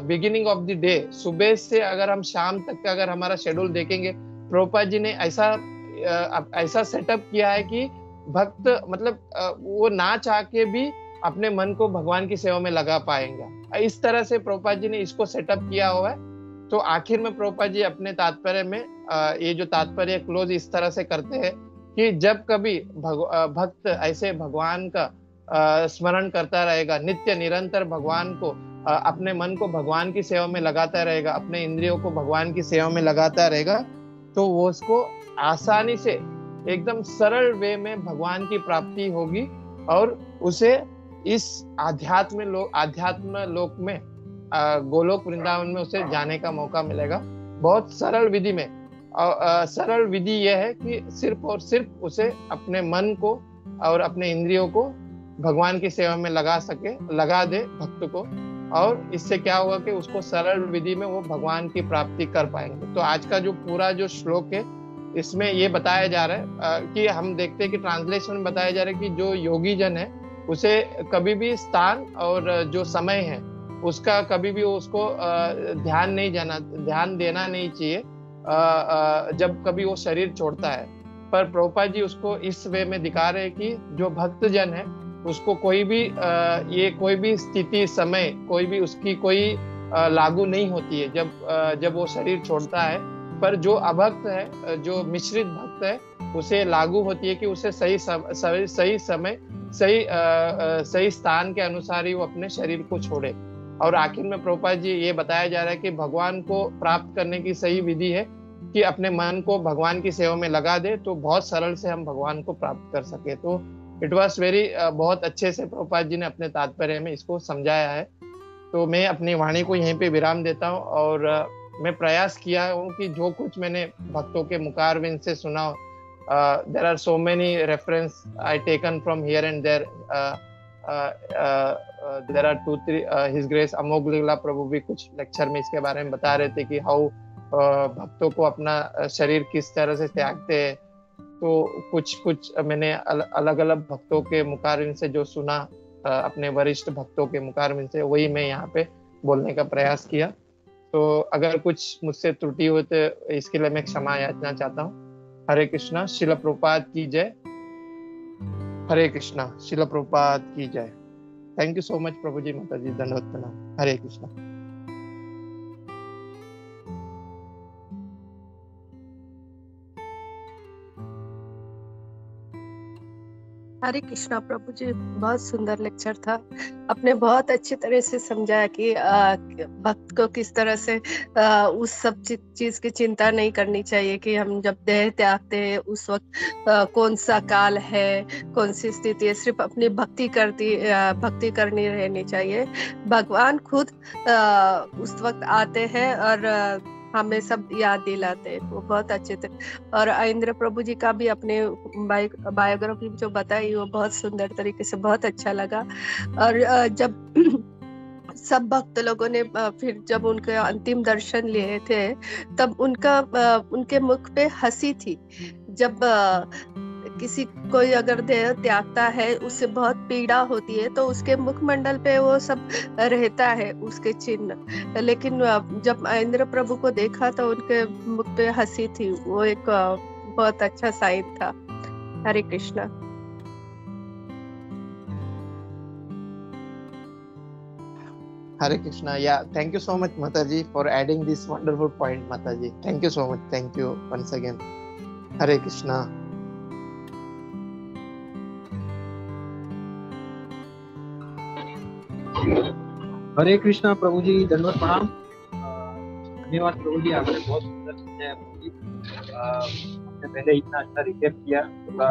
beginning of the day, सुबह से अगर हम शाम तक का अगर हमारा शेड्यूल देखेंगे, प्रभुपाद जी ने ऐसा सेटअप किया है कि भक्त मतलब वो ना चाह के भी अपने मन को भगवान की सेवा में लगा पाएंगे। इस तरह से प्रभुपाद जी ने इसको सेटअप किया हुआ है। तो आखिर में प्रभुपाद जी अपने तात्पर्य में ये जो तात्पर्य क्लोज इस तरह से करते हैं कि जब कभी भक्त ऐसे भगवान का स्मरण करता रहेगा, नित्य निरंतर भगवान को अपने मन को भगवान की सेवा में लगाता रहेगा, अपने इंद्रियों को भगवान की सेवा में लगाता रहेगा, तो वो उसको आसानी से एकदम सरल वे में भगवान की प्राप्ति होगी और उसे इस आध्यात्म लोक में गोलोक वृंदावन में उसे जाने का मौका मिलेगा। बहुत सरल विधि में सरल विधि यह है कि सिर्फ और सिर्फ उसे अपने मन को और अपने इंद्रियों को भगवान की सेवा में लगा दे भक्त को, और इससे क्या होगा कि उसको सरल विधि में वो भगवान की प्राप्ति कर पाएंगे। तो आज का जो पूरा जो श्लोक है इसमें ये बताया जा रहा है कि हम देखते हैं कि ट्रांसलेशन में बताया जा रहा है कि जो योगी जन है उसे कभी भी स्थान और जो समय है उसका कभी भी उसको ध्यान देना नहीं चाहिए जब कभी वो शरीर छोड़ता है। पर प्रभुपाद जी उसको इस वे में दिखा रहे हैं कि जो भक्त जन है उसको कोई भी स्थिति समय कोई भी उसकी कोई लागू नहीं होती है जब वो शरीर छोड़ता है। पर जो अभक्त है, जो मिश्रित भक्त है, उसे लागू होती है कि उसे सही समय सही स्थान के अनुसार ही वो अपने शरीर को छोड़े। और आखिर में प्रभुपाद जी ये बताया जा रहा है कि भगवान को प्राप्त करने की सही विधि है कि अपने मन को भगवान की सेवा में लगा दे, तो बहुत सरल से हम भगवान को प्राप्त कर सके। तो इट वॉज वेरी बहुत अच्छे से प्रभुपाद जी ने अपने तात्पर्य में इसको समझाया है। तो मैं अपनी वाणी को यहीं पे विराम देता हूँ और मैं प्रयास किया हूँ कि जो कुछ मैंने भक्तों के मुखारविंद से सुना, there are so many reference I taken from here and there, there are 2-3 his grace Amogh Lila प्रभु भी कुछ लेक्चर में इसके बारे में बता रहे थे कि हाउ भक्तों को अपना शरीर किस तरह से त्यागते हैं। तो कुछ मैंने अलग अलग भक्तों के मुखारविंद से जो सुना, अपने वरिष्ठ भक्तों के मुखारविंद से, वही मैं यहाँ पे बोलने का प्रयास किया। तो अगर कुछ मुझसे त्रुटि हो तो इसके लिए मैं क्षमा याचना चाहता हूँ। हरे कृष्णा, श्रील प्रभुपाद की जय। हरे कृष्णा, श्रील प्रभुपाद की जय। थैंक यू सो मच प्रभु जी, माता जी, धन्यवाद प्रणाम। हरे कृष्णा। हरे कृष्णा प्रभु जी, बहुत सुंदर लेक्चर था। आपने बहुत अच्छी तरह से समझाया कि भक्त को किस तरह से उस सब चीज की चिंता नहीं करनी चाहिए कि हम जब देह त्यागते हैं उस वक्त कौन सा काल है, कौन सी स्थिति है। सिर्फ अपनी भक्ति करनी रहनी चाहिए। भगवान खुद उस वक्त आते हैं और हमें सब याद दिलाते हैं। वो बहुत अच्छे थे। और इंद्र प्रभु जी का भी अपने बायोग्राफी जो बताई वो बहुत सुंदर तरीके से, बहुत अच्छा लगा। और जब सब भक्त लोगों ने फिर जब उनके अंतिम दर्शन लिए थे तब उनके मुख पे हंसी थी। जब किसी कोई अगर देह त्यागता है, उससे बहुत पीड़ा होती है, तो उसके मुखमंडल पे वो सब रहता है, उसके चिन्ह। लेकिन जब इंद्र प्रभु को देखा तो उनके मुख पे हंसी थी। वो एक बहुत अच्छा साइन था। हरे कृष्णा। हरे कृष्णा। या थैंक यू सो मच माता जी for adding this wonderful point. माता जी, thank you so much. Thank you once again. Hare Krishna. Hare Krishna प्रभु जी, धन्यवाद प्रणाम। धन्यवाद प्रभु जी, आपने बहुत सुंदर समझाया प्रभु जी। आपने पहले इतना अच्छा रिकेप किया,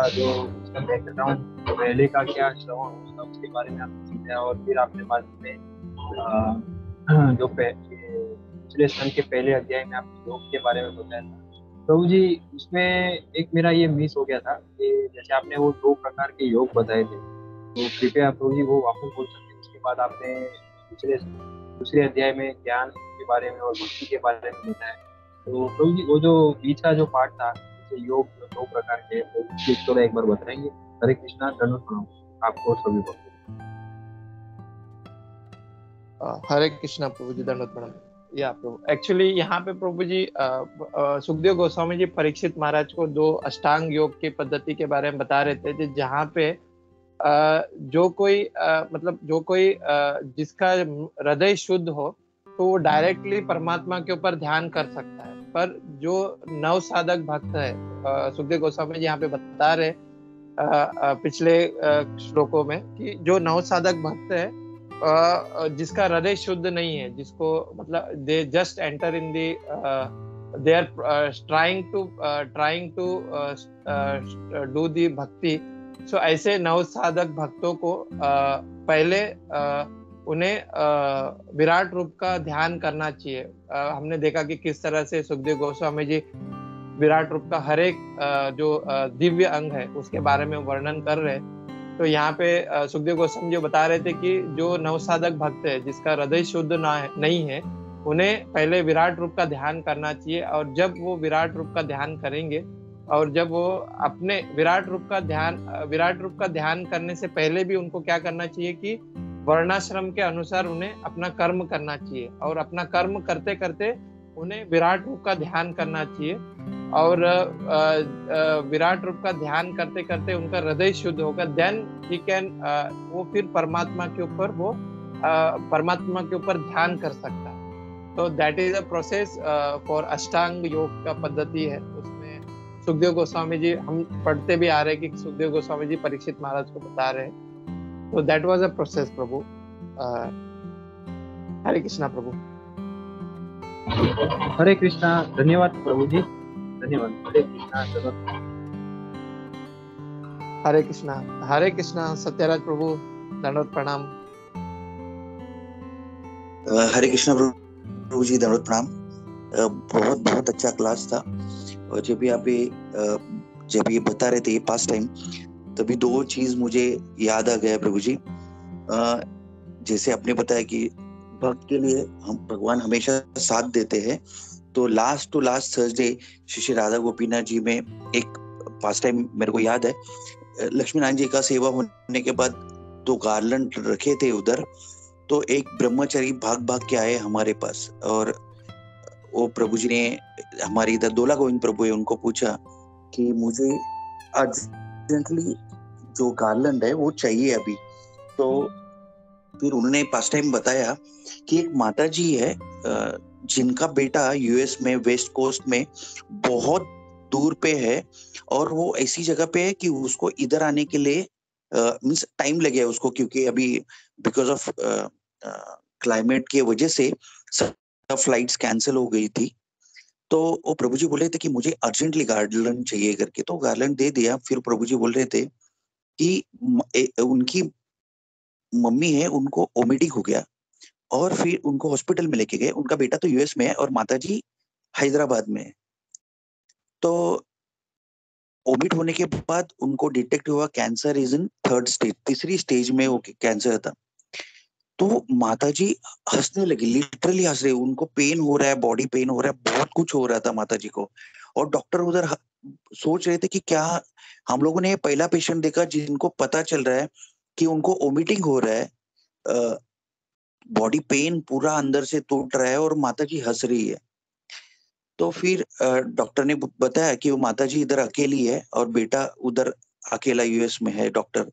जो उसका बैकग्राउंड पहले का क्या श्रवण हुआ उसके बारे में आपने समझाया। और फिर आपने बाद में जो पिछले सन के पहले अध्याय में आपने योग के बारे में बताया था। प्रभु जी, उसमें एक मेरा ये मिस हो गया था कि जैसे आपने वो 2 प्रकार के योग बताए थे, तो कृपया प्रभु जी वो वापस बोल सकते हैं? उसके बाद आपने दूसरे दूसरे अध्याय में ज्ञान के बारे में और भक्ति के बारे में बताया। तो प्रभु जी वो जो बीच का जो पार्ट था, जैसे योग जो 2 प्रकार के हैं, तो प्लीज थोड़ा एक बार बताएंगे? हरे कृष्णा, दंडवत प्रणाम आपको और सभी को। हरे कृष्णा प्रभु जी, दंडवत प्रणाम। या प्रभु, एक्चुअली यहाँ पे प्रभु जी सुखदेव गोस्वामी जी परीक्षित महाराज को 2 अष्टांग योग की पद्धति के बारे में बता रहे थे, जहाँ पे जो कोई मतलब जो कोई जिसका हृदय शुद्ध हो तो वो डायरेक्टली परमात्मा के ऊपर ध्यान कर सकता है। पर जो नव साधक भक्त है, सुखदेव गोस्वामी जी यहाँ पे बता रहे पिछले श्लोकों में कि जो नव साधक भक्त है जिसका हृदय शुद्ध नहीं है, जिसको मतलब they just enter in the they are trying to do the bhakti. So ऐसे नव साधक भक्तों को पहले उन्हें विराट रूप का ध्यान करना चाहिए। हमने देखा कि किस तरह से सुखदेव गोस्वामी जी विराट रूप का हर एक जो दिव्य अंग है उसके बारे में वर्णन कर रहे हैं। तो यहाँ पे सुखदेव गोस्वामी जी बता रहे थे कि जो नवसाधक भक्त है जिसका हृदय शुद्ध नहीं है, उन्हें पहले विराट रूप का ध्यान करना चाहिए। और जब वो विराट रूप का ध्यान करेंगे और जब वो अपने विराट रूप का ध्यान करने से पहले भी उनको क्या करना चाहिए कि वर्णाश्रम के अनुसार उन्हें अपना कर्म करना चाहिए, और अपना कर्म करते करते उन्हें विराट रूप का ध्यान करना चाहिए। और विराट रूप का ध्यान करते करते उनका हृदय शुद्ध होगा, देन ही कैन वो फिर परमात्मा के ऊपर ध्यान कर सकता है। तो that is a process for अष्टांग योग का पद्धति है। उसमें सुखदेव गोस्वामी जी, हम पढ़ते भी आ रहे हैं कि सुखदेव गोस्वामी जी परीक्षित महाराज को बता रहे हैं। तो दैट वाज अ प्रोसेस प्रभु। हरे कृष्णा प्रभु। हरे कृष्णा, धन्यवाद प्रभु जी, धन्यवाद। हरे कृष्णा, धन्यवाद। हरे कृष्णा सत्यराज प्रभु, दंडवत प्रणाम। हरे कृष्णा प्रभु जी, दंडवत प्रणाम। बहुत बहुत अच्छा क्लास था। और जब ये बता रहे थे पास्ट टाइम, तभी 2 चीज मुझे याद आ गया प्रभु जी। जैसे आपने बताया कि भक्त के लिए हम भगवान हमेशा साथ देते हैं, तो last to last Thursday Shri Radha Gopinath ji में एक पास्ट टाइम मेरे को याद है, लक्ष्मी नारायण जी का सेवा होने के बाद 2 गार्लैंड रखे थे उधर। तो एक ब्रह्मचारी भाग के आए हमारे पास, और वो प्रभु जी ने, हमारे इधर दोला गोविंद प्रभु है, उनको पूछा कि मुझे अर्जेंटली जो गार्लैंड है वो चाहिए अभी। तो फिर उन्होंने पास्ट टाइम बताया कि एक माता जी है जिनका बेटा यूएस में वेस्ट कोस्ट में बहुत दूर पे है, और वो ऐसी जगह पे है कि उसको इधर आने के लिए मींस टाइम लगे उसको, क्योंकि अभी बिकॉज ऑफ क्लाइमेट की वजह से सब फ्लाइट्स कैंसिल हो गई थी। तो वो प्रभु जी बोल रहे थे कि मुझे अर्जेंटली गार्लैंड चाहिए करके, तो गार्लैंड दे दिया। फिर प्रभु जी बोल रहे थे कि उनकी मम्मी है, उनको ओमिटिक हो गया, और फिर उनको हॉस्पिटल में लेके गए। उनका बेटा तो यूएस में है और माताजी हैदराबाद में है। तो ओमिट होने के बाद उनको डिटेक्ट हुआ cancer is in 3rd stage, 3री स्टेज में वो कैंसर था। तो माताजी हंसने लगी, लिटरली हंस रहे, उनको पेन हो रहा है, बॉडी पेन हो रहा है, बहुत कुछ हो रहा था माताजी को। और डॉक्टर उधर सोच रहे थे कि क्या हम लोगों ने पहला पेशेंट देखा जिनको पता चल रहा है कि उनको ओमिटिंग हो रहा है, बॉडी पेन पूरा अंदर से टूट रहा है, और माताजी हंस रही है। तो फिर डॉक्टर ने बताया कि वो माताजी इधर अकेली है और बेटा उधर अकेला यूएस में है, डॉक्टर,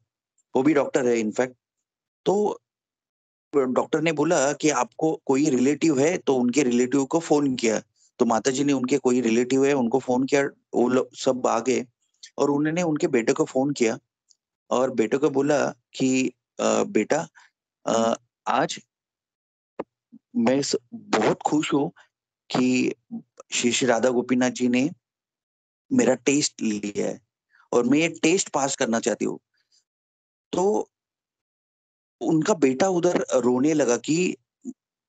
वो भी डॉक्टर है इनफैक्ट। तो डॉक्टर ने बोला कि आपको कोई रिलेटिव है, तो उनके रिलेटिव को फोन किया। तो माताजी ने उनके कोई रिलेटिव है उनको फोन किया, वो लोग सब आ गए, और उन्होंने उनके बेटे को फोन किया और बेटे को बोला कि बेटा आज मैं बहुत खुश हूँ कि श्री राधा गोपीनाथ जी ने मेरा टेस्ट लिया है और मैं ये टेस्ट पास करना चाहती हूँ। तो उनका बेटा उधर रोने लगा कि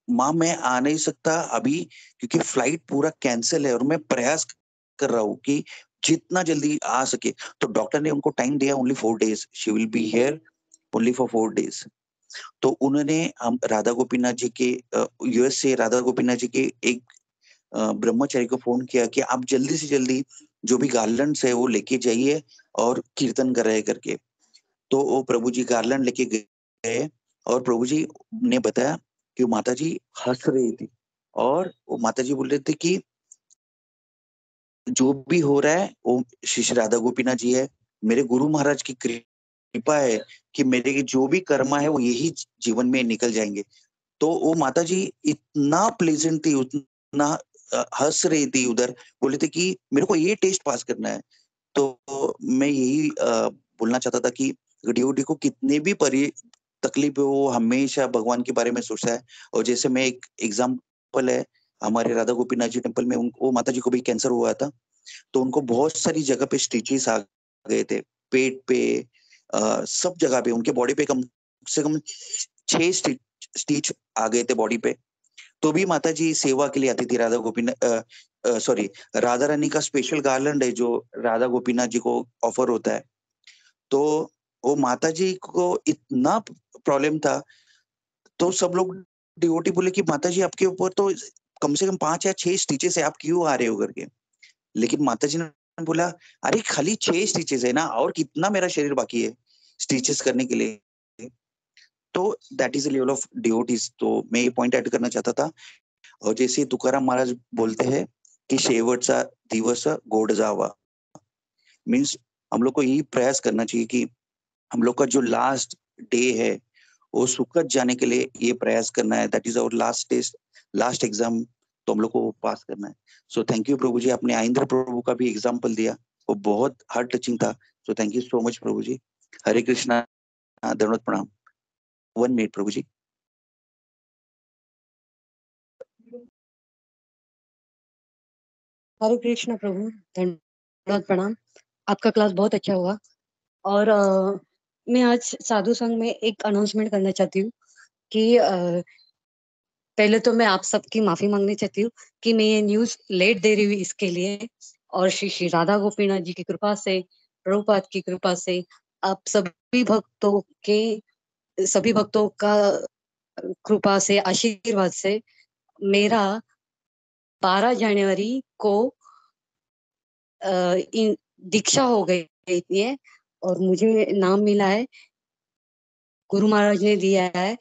माँ मैं आ नहीं सकता अभी, क्योंकि फ्लाइट पूरा कैंसिल है और मैं प्रयास कर रहा हूँ कि जितना जल्दी आ सके। तो डॉक्टर ने उनको टाइम दिया only 4 days, she will be here only for 4 days। तो उन्होंने हम राधा गोपीनाथ जी के यूएस से राधा गोपीनाथ जी के एक ब्रह्मचारी को फोन किया कि आप जल्दी से जल्दी जो भी गार्लैंड्स है वो लेके जाइए और कीर्तन कर रहे करके। तो वो प्रभु जी गार्लैंड लेके गए और प्रभु जी ने बताया कि माता जी हंस रही थी और वो माता जी बोल रहे थे कि जो भी हो रहा है वो श्री श्री राधा गोपीनाथ जी है, मेरे गुरु महाराज की कृपा है कि मेरे जो भी कर्म है वो यही जीवन में निकल जाएंगे। तो वो माता जी इतना प्लेजेंट थी, उतना हंस रही थी उधर, बोले थे कि मेरे को ये टेस्ट पास करना है। तो मैं यही बोलना चाहता था कि डिवोटी को कितने भी तकलीफ है वो हमेशा भगवान के बारे में सोचता है। और जैसे मैं एक एग्जाम्पल है, हमारे राधा गोपीनाथ जी टेम्पल में उनको माता जी को भी कैंसर हुआ था, तो उनको बहुत सारी जगह पे स्टिचेस आ गए थे, पेट पे सब जगह पे उनके बॉडी पे कम से कम 6 स्टिच आ गए थे बॉडी पे। तो भी माता जी सेवा के लिए आती थी। राधा गोपीनाथ सॉरी राधा रानी का स्पेशल गार्लैंड है जो राधा गोपीनाथ जी को ऑफर होता है। तो वो माता जी को इतना प्रॉब्लम था, तो सब लोग डिवोटी बोले कि माता जी आपके ऊपर तो कम से कम 5 या 6 स्टिचेस है, आप क्यों आ रहे हो करके। लेकिन माता जी ने बोला अरे खाली 6 स्टिचेस है ना, और कितना मेरा शरीर बाकी है स्टिचेस करने के लिए। तो that is the level of devotees. तो मैं ये पॉइंट ऐड करना चाहता था। और जैसे तुकाराम महाराज बोलते हैं कि शेवटचा दिवस गोड जावा, मीन्स हम लोग को यही प्रयास करना चाहिए कि हम लोग का जो लास्ट डे है वो सुखद जाने के लिए ये प्रयास करना है। That is our last test, last exam, तो हम लोग को पास करना है। सो थैंक यू प्रभु जी, आपने आइंद्र प्रभु का भी एग्जाम्पल दिया, वो बहुत हार्ट टचिंग था। So thank you so much प्रभु जी। हरे कृष्णा, दंडवत प्रणाम। 1 मिनट प्रभु जी। हरे कृष्ण प्रभु, धन्यवाद प्रणाम। आपका क्लास बहुत अच्छा हुआ। और मैं आज साधु संघ में एक अनाउंसमेंट करना चाहती हूँ कि पहले तो मैं आप सबकी माफी मांगनी चाहती हूँ कि मैं ये न्यूज लेट दे रही हूँ इसके लिए। और श्री श्री राधा गोपीनाथ जी की कृपा से, प्रभुपाद की कृपा से, आप सभी भक्तों का कृपा से, आशीर्वाद से मेरा 12 जनवरी को दीक्षा हो गई है और मुझे नाम मिला है, गुरु महाराज ने दिया है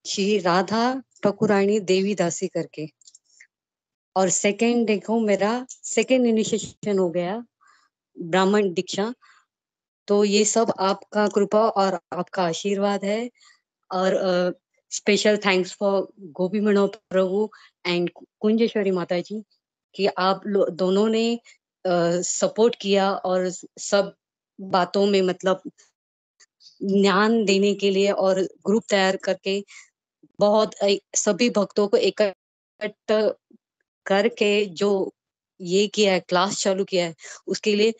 श्री राधा ठाकुरानी देवी दासी करके। और सेकेंड देखो मेरा सेकेंड इनिशिएशन हो गया, ब्राह्मण दीक्षा। तो ये सब आपका कृपा और आपका आशीर्वाद है। और special thanks for Gopi Manohar प्रभु एंड कुंजेश्वरी माता जी कि आप दोनों ने सपोर्ट किया और सब बातों में मतलब ज्ञान देने के लिए और ग्रुप तैयार करके बहुत सभी भक्तों को इकट्ठा करके जो ये किया है, क्लास चालू किया है, उसके लिए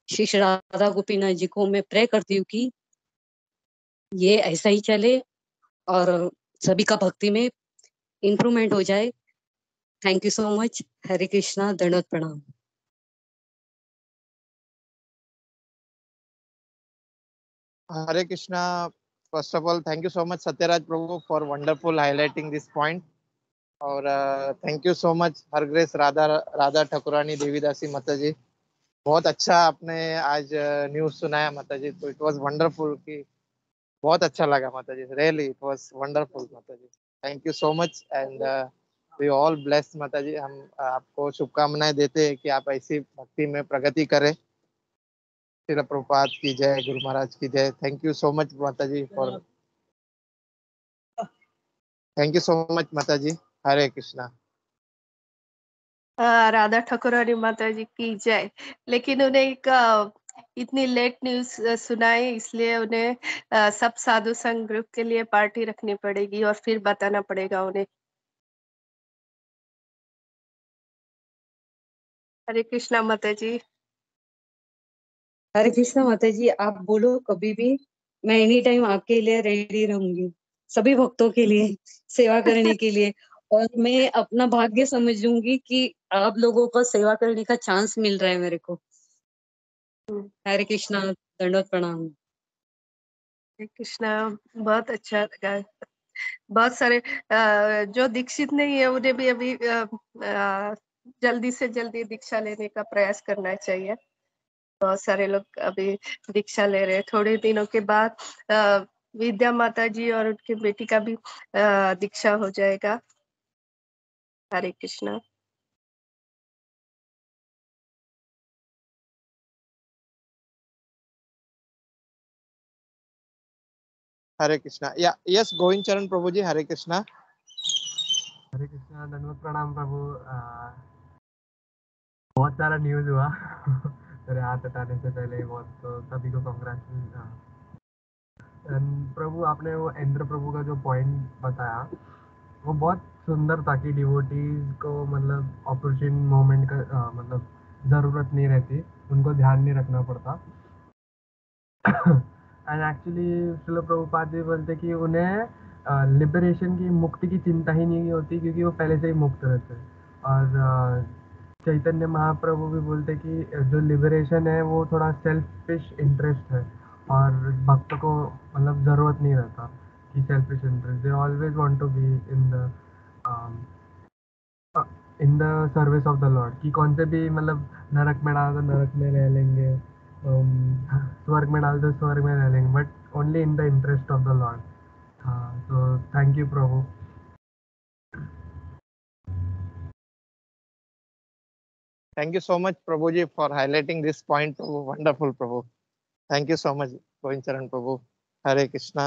श्री श्री राधा गोपीनाथ जी को मैं प्रे करती हूँ कि ये ऐसा ही चले और सभी का भक्ति में इम्प्रूवमेंट हो जाए। Thank you so much. Hare Krishna, दंडवत प्रणाम। Hare Krishna. First of all, thank you so much Satyaraj Prabhu for wonderful highlighting this point. और thank you so much her grace Radha Thakurani Devidasi माता जी। बहुत अच्छा आपने आज न्यूज सुनाया माता जी, तो इट वाज वंडरफुल कि बहुत अच्छा लगा माता जी, रियली इट वाज वंडरफुल माता जी। Thank you so much and we all blessed माता जी। हम आपको शुभकामनाएं देते हैं कि आप ऐसी भक्ति में प्रगति करें। श्रील प्रभुपाद की जय, गुरु महाराज की जय। थैंक यू सो मच माता जी for, thank you so much माता जी। हरे कृष्णा। राधा ठाकुरानी माता जी की जय। लेकिन उन्हें एक इतनी लेट न्यूज सुनाई, इसलिए उन्हें सब साधु संघ ग्रुप के लिए पार्टी रखनी पड़ेगी और फिर बताना पड़ेगा उन्हें। हरे कृष्णा माता जी। हरे कृष्णा माता जी, आप बोलो कभी भी, मैं एनी टाइम आपके लिए रेडी रहूंगी, सभी भक्तों के लिए सेवा करने के लिए। और मैं अपना भाग्य समझूंगी कि आप लोगों का सेवा करने का चांस मिल रहा है मेरे को। हरे कृष्णा, दंडवत प्रणाम। हरे कृष्णा, बहुत अच्छा लगा। बहुत सारे जो दीक्षित नहीं है उन्हें भी अभी जल्दी से जल्दी दीक्षा लेने का प्रयास करना चाहिए। बहुत सारे लोग अभी दीक्षा ले रहे हैं। थोड़े दिनों के बाद विद्या माता जी और उनकी बेटी का भी दीक्षा हो जाएगा। हरे कृष्णा। हरे कृष्णा। या यस, गोविंद चरण प्रभु जी, हरे कृष्णा। हरे कृष्णा, दंडवत प्रणाम प्रभु। बहुत सारा न्यूज़ हुआ मेरे हाथ हटाने से पहले ही बहुत, तो सभी को कॉन्ग्रेचुलेशन। प्रभु, आपने वो इंद्र प्रभु का जो पॉइंट बताया वो बहुत सुंदर था कि डिवोटीज को मतलब अपॉर्चुन मोमेंट का मतलब ज़रूरत नहीं रहती, उनको ध्यान नहीं रखना पड़ता। एंड एक्चुअली श्रील प्रभुपाद जी बोलते कि उन्हें लिबरेशन की, मुक्ति की चिंता ही नहीं होती क्योंकि वो पहले से ही मुक्त रहते हैं। और चैतन्य महाप्रभु भी बोलते कि जो लिबरेशन है वो थोड़ा सेल्फिश इंटरेस्ट है और भक्त को मतलब ज़रूरत नहीं रहता कि selfish interest, they always want to be in the service of the Lord. कि कौन से भी मतलब नरक में डाल तो नरक में रह लेंगे, स्वर्ग में डाल तो स्वर्ग में रह लेंगे, but only in the interest of the Lord. हाँ, तो thank you Prabhu. Thank you so much, Prabhuji, for highlighting this point. Prabhu. Wonderful, Prabhu. Thank you so much, Govind Charan Prabhu. Hare Krishna.